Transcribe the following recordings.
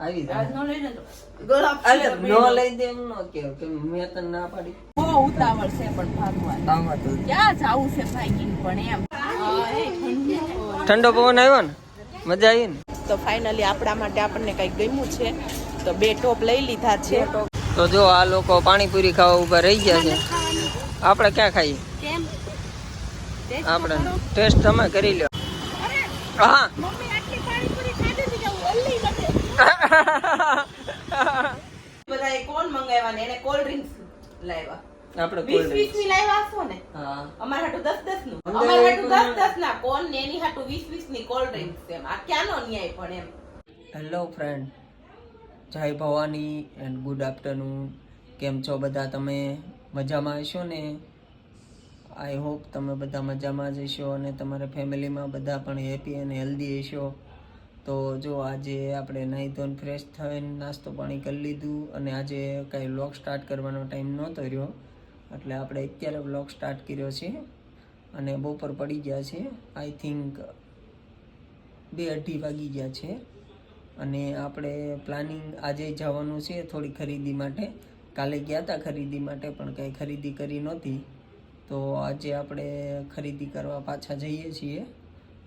આવી જાય નો લઈ ને ગળા અલે નો લઈ દે એમ નો કે મેં તને ના પાડી બહુ ઉતાવળ છે પણ ભાગવા આમાં તો ક્યાં જાવું છે ભાગીને પણ એમ ઠંડો પવન આવ્યો ને મજા આવી ને તો ફાઇનલી આપણા માટે આપણને કઈ ગમ્યું છે તો 2 ટોપ લઈ લીધા છે તો જો આ લોકો પાણીપુરી ખાવા ઉભા રહી ગયા છે આપણે ક્યાં ખાઈએ કેમ આપણે ટેસ્ટ તમે કરી લ્યો હા મમ્મી આટલી પાણીપુરી ખાધી છે કે ઓલ્લી નથી બધાએ કોણ મંગાવ્યા ને એને કોલ્ડ ડ્રિંક્સ લાવ્યા આપણે 20 ની લાવ્યા છો ને હા અમાર હાટુ 10 નું અમાર હાટુ 10 ના કોણ ને એની હાટુ 20 ની કોલ્ડ ડ્રિંક્સ એમ આ ક્યાંનો ન્યાય પણ એમ હેલો ફ્રેન્ડ જય ભવાની એન્ડ ગુડ આફ્ટરનૂન કેમ છો બધા તમે મજામાં હશો ને આઈ હોપ તમે બધા મજામાં જ હશો અને તમારા ફેમિલીમાં બધા પણ હેપી અને હેલ્ધી હશો તો જો આજે આપણે નાહી ધોઈને ફ્રેશ થઈને નાસ્તો પાણી કરી લીધું અને આજે કાંઈ વ્લોગ સ્ટાર્ટ કરવાનો ટાઈમ નહોતો રહ્યો એટલે આપણે અત્યારે વ્લોગ સ્ટાર્ટ કર્યો છે અને બપોર પડી ગયા છે આઈ થિંક 2-2:30 વાગી ગયા છે અને આપણે પ્લાનિંગ આજે જવાનું છે થોડી ખરીદી માટે કાલે ગયા હતા ખરીદી માટે પણ કંઈ ખરીદી કરી નહોતી તો આજે આપણે ખરીદી કરવા પાછા જઈએ છીએ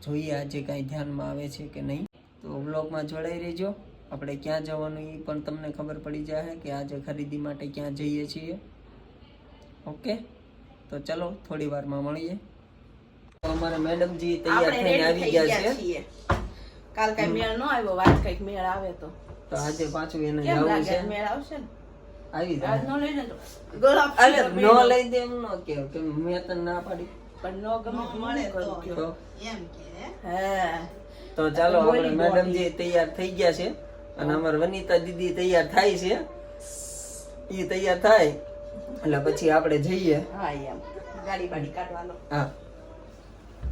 જોઈએ આજે કાંઈ ધ્યાનમાં આવે છે કે નહીં તો વ્લોગમાં જોડાઈ રહેજો આપણે ક્યાં જવાનું એ પણ તમને ખબર પડી જાય કે આજે ખરીદી માટે ક્યાં જઈએ છીએ ઓકે તો ચલો થોડી વારમાં મળીએ તો અમારા મેડમજી તૈયાર થઈને આવી ગયા છે કાલ કઈ મેળ નો આવ્યો વાત કઈક મેળ આવે તો આજે પાછું એને કેમ જવું લાગે છે મેળ આવશે ને આવી જાય નો લઈ ને ગળા અલે નો લઈ દે એમ નો કે મેં તને ના પાડી પણ નો ગમે મળે તો એમ કે હે તો ચાલો આપણે મેડમજી તૈયાર થઈ ગયા છે અને અમાર વનિતા દીદી તૈયાર થાય છે ઈ તૈયાર થાય એટલે પછી આપણે જઈએ હા એમ ગાડી બાડી કાઢવાનો હા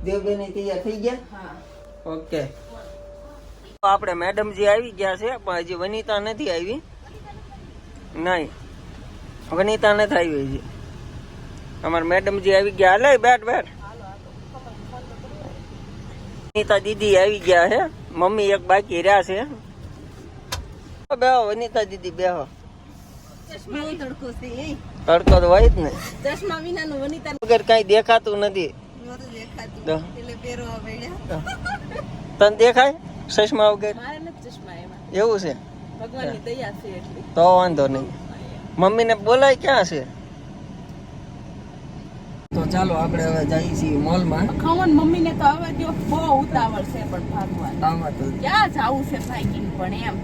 દેવબેન તૈયાર થઈ ગયા હા ઓકે આપણે મેડમજી આવી ગયા છે પણ હજી વનિતા નથી આવી નહીં વનિતા નથી આવી હજી અમાર મેડમજી આવી ગયા લે બેઠ વનિતા દીદી આવી ગયા છે મમ્મી એક બાકી રહ્યા છે બેહો વનિતા દીદી બેહો તડકો તો હોય જ ને ચશ્મા વિનાનું વનિતા વગર કઈ દેખાતું નથી તને દેખાય ચશ્મા વગર મારે નથી ચશ્મા એમાં એવું છે ભગવાનની દયા છે એટલી તો વાંધો નહીં મમ્મીને બોલાય ક્યાં છે તો ચાલો આપણે હવે જઈએ છીએ મોલમાં ખવન મમ્મીને તો હવે જો બહુ ઉતાવળ છે પણ ભાગવા આમાં તો ક્યાં જાવું છે ભાગીને પણ એમ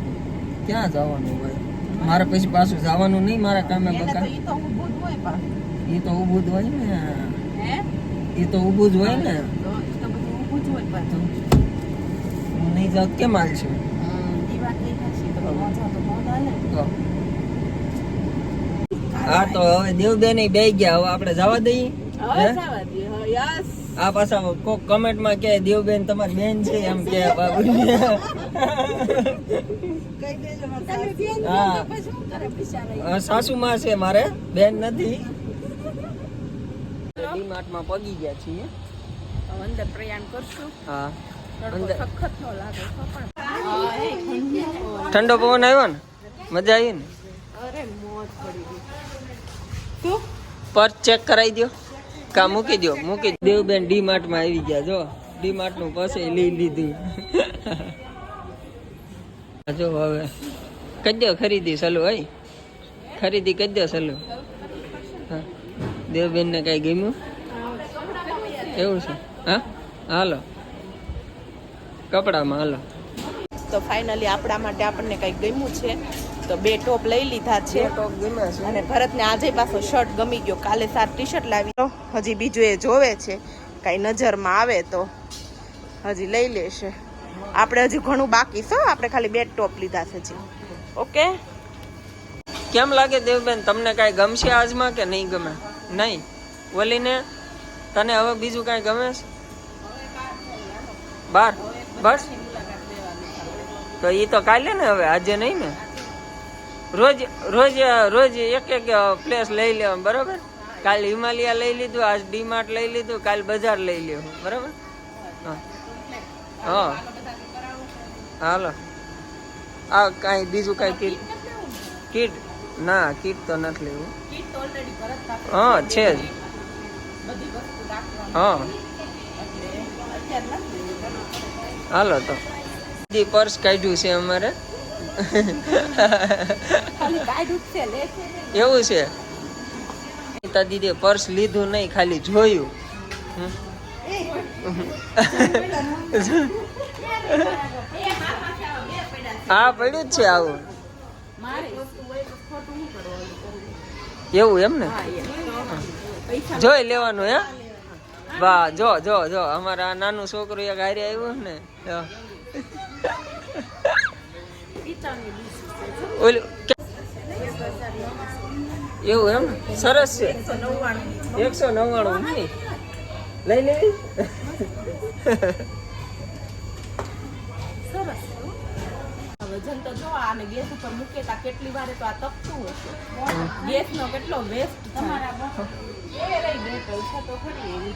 ક્યાં જવાનું હોય મારે પછી પાછું જવાનું નહીં મારા કામે બકા ઈ તો ઊભું જ હોય પાછું એ તો ઊભું જ હોય ને હે એ તો ઊભું જ હોય ને તો બધું ઊભું જ હોય પાછું હું નહીં જાઉં કેમ હાલશું ઈ વાત નહીં થશે તો મજા તો બહુ હાલે હા તો હવે દેવબેન બે ગયા હવે આપણે જવા દઈએ હવે જવા દે યસ આ પાછા કોક કમેન્ટમાં કે દેવબેન તમારી બેન છે એમ કે બાબુ કઈ દેજો તમે બેન હા. તો શું કરે બિચારા સાસુમાં છે મારે બેન નથી ડીમાર્ટમાં પગી ગયા છીએ અંદર પ્રયાણ કરશું હા તડકો અંદર સખત નો લાગે તો પણ ઠંડો પવન આવ્યો ને મજા આવી ને અરે મોજ પડી ગઈ શું પર ચેક કરાવી દો કા મૂકી દો દેવબેન ડીમાર્ટમાં આવી ગયા જો ડીમાર્ટ નું પાસે લઈ લીધું જો હવે કદ્યો ખરીદી સલો ભાઈ ખરીદી કદ્યો સલો હા દેવબેન ને કઈ ગમ્યું એવું છે હા હાલો કપડામાં હાલો તો ફાઇનલી આપણા માટે આપણને કંઈક ગમ્યું છે તો 2 ટોપ લઈ લીધા છે ટોપ ગમ્યા છે અને ભરતને આજે પાછો શર્ટ ગમી ગયો કાલે 7 ટી-શર્ટ લાવી તો હજી બીજું એ જોવે છે કાંઈ નજરમાં આવે તો હજી લઈ લેશે આપણે હજી ઘણું બાકી છે આપણે ખાલી 2 ટોપ લીધા છે જી ઓકે કેમ લાગે દેવબેન તમને કાંઈ ગમશે આજમાં કે નહીં ગમે નહીં ઓલીને તને હવે બીજું કાંઈ ગમે છે બાર બસ તો એ તો કાલે ને હવે આજે નહીં ને રોજ રોજ રોજ એક પ્લેસ લઈ લેવા બરાબર કાલ હિમાલયા લઈ લીધું આજ ડીમાર્ટ લઈ લીધું કાલ બજાર લઈ લેવું બરાબર હા હાલો આ કાંઈ બીજું કાંઈ કીટ ના કીટ તો નથી લેવું. હા છે જ. હા હાલો તો પર્સ કાઢ્યું છે અમારે. એવું છે દીદી પર્સ લીધું નહીં ખાલી જોયું. હા પડ્યું જ છે આવું. એવું એમ ને જોઈ લેવાનું હે. વાહ જો જો જો અમારા નાનું છોકરું એક હારે આવ્યું ને ઓલું એવું એમ સરસ છે. 199 નહીં લઈ લેવી. વજન તો જો આને ગેસ ઉપર મૂકેતા કેટલી વારે તો આ તપતું હશે. ગેસ નો કેટલો વેસ્ટ તમારા બોટલ છે તો ખરી એવી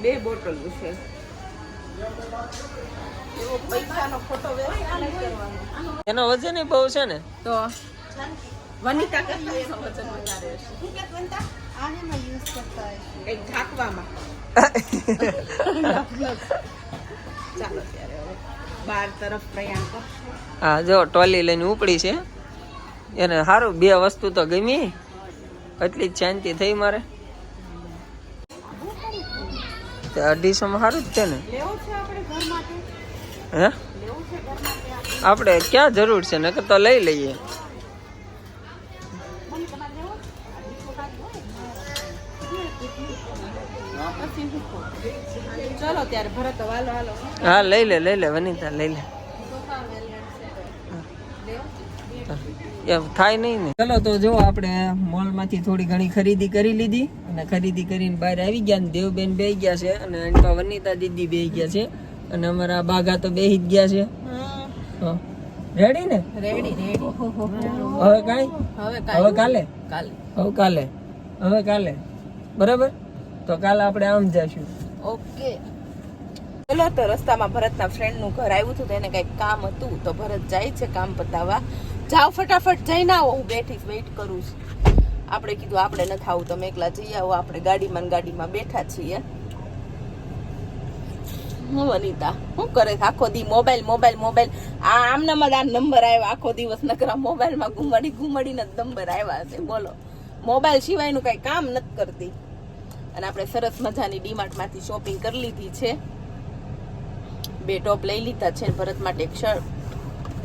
2 બોટલ છે. એવો પૈસાનો ખોટો વેસ્ટ નહીં કરવાનો. એનો વજન બહુ છે ને તો વનિતા કરતા એનો વજન વધારે હશે. શું કે વનિતા આને યુઝ કરતા હશે એક ઢાંકવામાં. ચાલો ત્યારે હવે બાર તરફ પ્રયાણ કરશું. હા જો ટોલી લઈને ઉપડી છે એને સારું 2 વસ્તુ તો ગમી એટલી જ શાંતિ થઈ મારે. 250 માં સારું જ છે ને. હે આપણે ક્યાં જરૂર છે નકર તો લઈ લઈએ. ચલો ત્યારે ભરત હાલો હાલો. હા લઈ લે વનિતા લઈ લે. એમ થાય નહીં ને. ચલો તો જો આપણે મોલમાંથી થોડી ઘણી ખરીદી કરી લીધી અને ખરીદી કરીને બહાર આવી ગયા ને દેવબેન બેહી ગયા છે અને એની વનિતા દીદી બેહી ગયા છે અને અમારા બાઘા તો બેહી જ ગયા છે. રેડી ને રેડી હવે કાઈ હવે કાલે બરાબર તો કાલે આપણે આમ જઈશું. ઓકે ચલો તો રસ્તામાં ભરતના ફ્રેન્ડ નું ઘર આવ્યું હતું તો એને કઈક કામ હતું તો ભરત જાય છે કામ પતાવવા. જાઓ ફટાફટ જઈને આવો હું બેઠી વેઇટ કરું છું. આપણે કીધું આપણે નથી આવું તમે એકલા જઈ આવો આપણે ગાડીમાં બેઠા છીએ. હું વનિતા શું કરે આખો દી મોબાઈલ આ આમના માં આ નંબર આવ્યા આખો દિવસ નકરા મોબાઈલમાં ઘુમાડીને જ નંબર આવ્યા છે. બોલો મોબાઈલ સિવાયનું કઈ કામ નથી કરતી. અને આપણે સરસ મજાની ડીમાર્ટ માંથી શોપિંગ કરી લીધી છે. 2 ટોપ લઈ લીધા છે ભરત માટે એક શર્ટ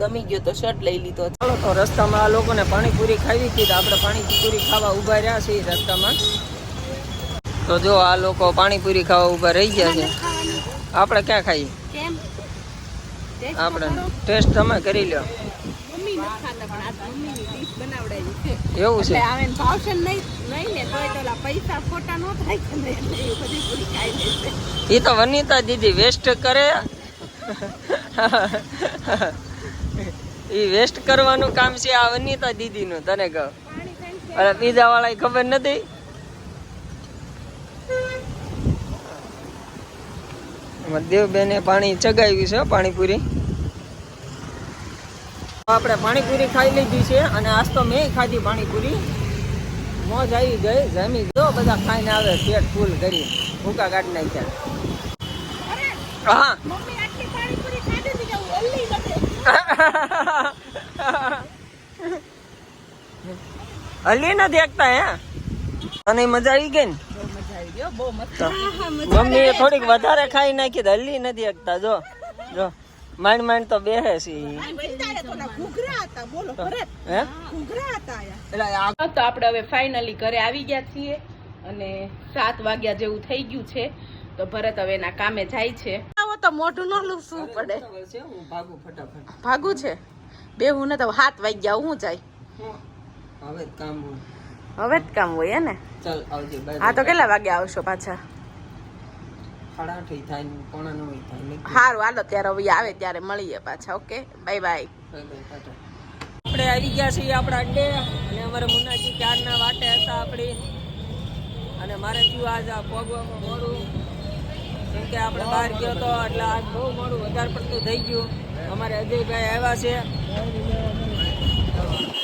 ગમી ગયો તો શર્ટ લઈ લીધો. ચાલો તો રસ્તામાં આ લોકોને પાણીપુરી ખાવી હતી તો આપણે પાણીપુરી ખાવા ઊભા રહ્યા છીએ રસ્તામાં. તો જો આ લોકો પાણીપુરી ખાવા ઊભા રહી ગયા છે. આપણે ક્યાં ખાઈએ? આપણે ટેસ્ટ તમે કરી લો. એવું છે એ તો વનિતા દીદી વેસ્ટ કરે. એ વેસ્ટ કરવાનું કામ છે આ વનિતા દીદી નું. તને કહું અરે બીજા વાળા ખબર નથી. દેવબેને પાણી ચગાવ્યું છે પાણીપુરી. આપણે પાણીપુરી ખાઈ લીધી છે અને આજ તો મેં ખાધી પાણીપુરી. મોજ આવી ગઈ જમી જો બધા ખાઈને આવે પેટ ફૂલ કરી ભૂકા કાઢી નાખ્યા. હા હલી ન દેખતા હે. અને મજા આવી ગઈ ને. મમ્મી એ થોડીક વધારે ખાઈ નાખી હલી નથી શકતા. જો જો માંડ તો બેહે છે. તો આપણે હવે ફાઇનલી ઘરે આવી ગયા છીએ અને 7 વાગ્યા જેવું થઈ ગયું છે. તો ભરત હવે એના કામે જાય છે. તો મોઢું ન લૂસવું પડે. ભાગું છે બેહું ને તો 7 વાગ્યા હું જાય. હવે જ કામ હોય હે ને. ચાલ આવજે. હા તો કેટલા વાગે આવશો પાછા? 8:30 થાય 8:45 થાય. સારું હાલો ત્યારે હવે આવે ત્યારે મળીએ પાછા. Okay bye bye. આપણે આવી ગયા છીએ આપણા અડ્ડે અને અમારે મુન્નાજી ક્યારના વાટે હતા આપણી. અને મારે થયું આજ આ પગવામાં મોડું કેમ કે આપણે બહાર ગયો તો એટલે આજ બહુ મોડું વધારે પડતું થઈ ગયું. અમારે અજયભાઈ આવ્યા છે.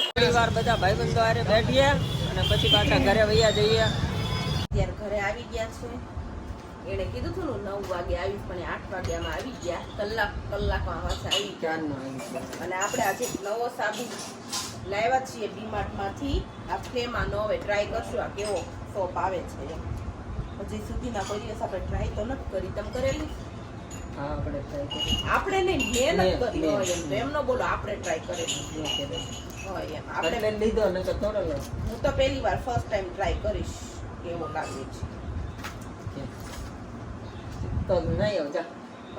થોડી વાર બધા ભાઈબંધો હારે બેઠીએ અને પછી પાછા ઘરે વૈયા જઈએ. અત્યારે ઘરે આવી ગયા છે. એને કીધું હતું ને 9 વાગે આવીશ, પણ 8 વાગ્યામાં આવી ગયા. કલાકમાં પાછા આવી ગયા. ક્યારનો આવી ગયા. અને આપણે આજે નવો સાબુ લાવ્યા છીએ ડીમાર્ટમાંથી. આ ફ્લેમાનો હવે ટ્રાય કરશું આ કેવો સોપ આવે છે એમ. હજી સુધીના કોઈ દિવસ આપણે ટ્રાય તો નથી કરી. તમે કરેલી? હા આપણે ટ્રાય કરીએ. આપણે નહીં, મેં નથી કરી હોય એમ તો એમ ન બોલો. આપણે ટ્રાય કરેલી હોય એમ. આપણે એટલે લીધો ને તો થોડો લો. હું તો પહેલી વાર ફર્સ્ટ ટાઈમ ટ્રાય કરીશ કેવો લાગે છે. તો નહીં આવ જા.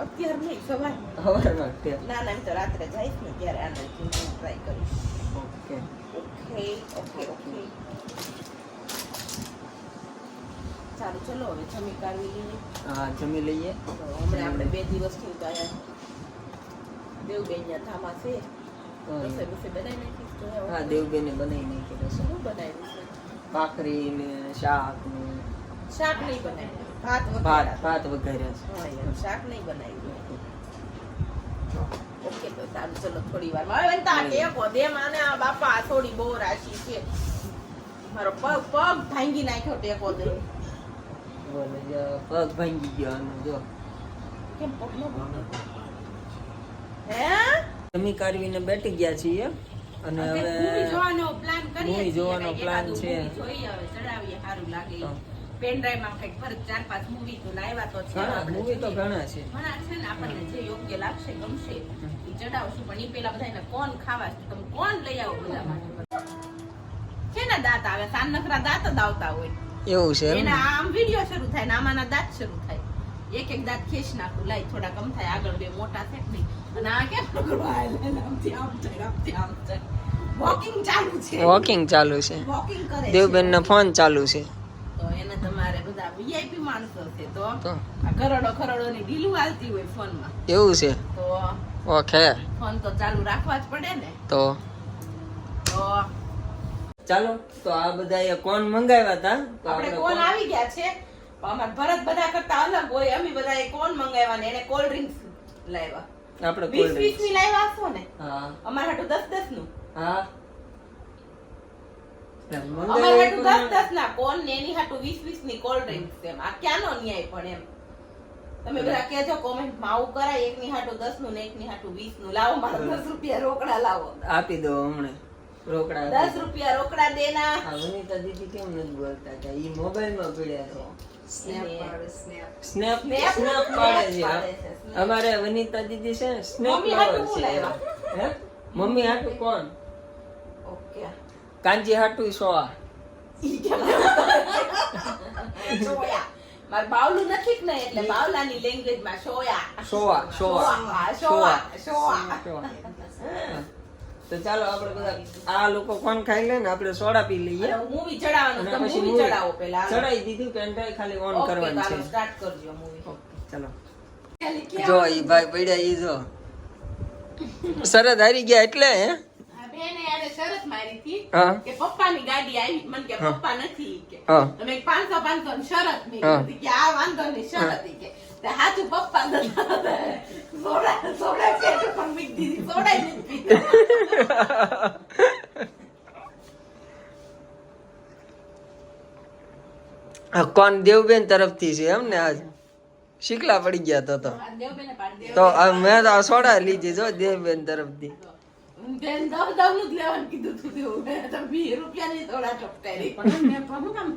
અત્યારે નહીં, સવારે. હવારમાં તે. ના ના, એમ તો રાત્રે જઈશ ને ત્યારે આને ટ્રાય કરીશ. ઓકે. Okay okay okay. સારું, ચલો હવે જમી કાઢી લઈએ. હા જમી લઈએ. તો હમણાં આપણે 2 દિવસથી તો અહીંયા દેવબેનના ધામા છે. રસોઈ બસોઈ બનાવી નાખીશ તો હવે. હા દેવબેને બનાવી નાખી રસોઈ. શું બનાવ્યું છે? ભાખરી ને શાક ને શાક નહીં બનાવ્યું, ભાત ભાત વઘાર્યા. ભાત વઘાર્યા છે. હા એમ, શાક નહીં બનાવ્યું. ઓકે તો સારું, ચલો થોડી વારમાં. હવે તા ટેકો દે માને આ બાપા, આ થોડી બહુ રાશી છે. મારો પગ ભાંગી નાખ્યો ટેકો દે. બોલે જો પગ ભાંગી ગયો આનો જો. કેમ પગ ન ભાંગે? હે? જમી કાઢવીને બેઠી ગયા છીએ અને હવે મૂવી જોવાનો પ્લાન કરીએ. મૂવી જોવાનો પ્લાન છે. જોઈએ હવે, ચડાવીએ, સારું લાગે. હા. પેન ડ્રાઈવ માં કઈક ફરક 4-5 મૂવી તો લાવ્યા તો છે. ઘણા મૂવી તો ઘણા છે. ઘણા છે ને, આપણને જે યોગ્ય લાગશે, ગમશે એ ચડાવશું. પણ એ પેલા બધાને કોણ ખાવા છે, તમે કોણ લઈ આવો બધા માટે? છે ને દાંત આવે, સાન નખરા દાંત જ આવતા હોય. એવું છે એમ ને? એના આમ વિડિયો શરૂ થાય ને આમાંના દાંત શરૂ થાય. એક દાંત ખેંચ નાખું, લાઈ થોડા કમ થાય, આગળ 2 મોટા છે કે નહીં. અને આ કેમ કરવા આમથી આમ જાય, આમથી આમ જાય. વોકિંગ ચાલુ છે. વોકિંગ ચાલુ છે. વોકિંગ કરે છે. દેવબેન નો ફોન ચાલુ છે. તો એને તમારે બધા વીઆઈપી માણસો છે તો તો આ કરોડો ની ડીલું આવતી હોય ફોનમાં. એવું છે. તો ઓકે. ફોન તો ચાલુ રાખવા જ પડે ને. તો તો ચાલો, તો આ બધા કોણ મંગાવ્યા હતા તો આપણે આપણે કોણ આવી ગયા છે. પણ અમાર ભરત બધા કરતા અલગ હોય. અમે બધા કોણ મંગાવ્યા ને એને કોલ્ડ ડ્રિંક્સ લાવ્યા. આપણે 20 ની લાવ્યા હશો ને? હા અમાર હાટુ 10 નું. હા અમાર હાટુ 10 ના કોણ ને એની હાટુ 20 ની કોલ્ડ ડ્રિંક્સ. એમ આ ક્યાંનો ન્યાય પણ એમ. તમે બધા કહેજો કોમેન્ટ માં આવું કરાય. એકની હાટુ 10 નું ને એકની હાટુ 20 નું. લાવો મારા 10 રૂપિયા રોકડા લાવો. આપી દો હમણે રોકડા. 10 રૂપિયા રોકડા દેના. આ વનિતા દીદી કેમ નથી બોલતા કે ઈ મોબાઈલ માં પડ્યા છે. સ્નેપ સ્નેપ પાડે છે. પાડે છે. અમારે વનિતા દીદી છે ને સ્નેપ મમ્મી હાટુ હું લાવ્યા? હે મમ્મી હાટુ કોણ? ઓકે. કાંજી હાટુ સોવા. સોયા. માર બાવલું નથી ને એટલે બાવલાની લેંગ્વેજ માં સોયા. સોવા સોવા સોવા સોવા. તો ચાલો આપણે બધા આ લોકો કોણ ખાઈ લે ને આપણે સોડા પી લઈએ. મૂવી ચડાવવાનું. અને તમે પછી મૂવી movie ચડાવો પહેલા. ચડાઈ દીધું પેન ડ્રાઈવ ખાલી ઓન કરવાની છે. સ્ટાર્ટ કરજો મૂવી. ચાલો જો ઈ ભાઈ પડ્યા ઈ જો શરત હારી ગયા એટલે હે બેને યારે શરત મારી હતી હા કે પપ્પાની ગાડી આવી. મને કે પપ્પા નથી કે હા તમે 500 ની શરત હા. મેં કે આ વાંધો નહીં શરત ઈ કે તે હાચું પપ્પા સોડા પેટ પર મીક દીધી. સોડા નથી પીતા. કોણ દેવબેન તરફથી છે એમ ને આજ શીખલા પડી ગયા તો દેવબેને પાડી તો મેં તો આ સોડા લીધી જો દેવબેન તરફથી. બેન દવ નું જ લેવાનું કીધું તું. 20 રૂપિયાની સોડા ચોપટાઈ. પણ મેં હું કામ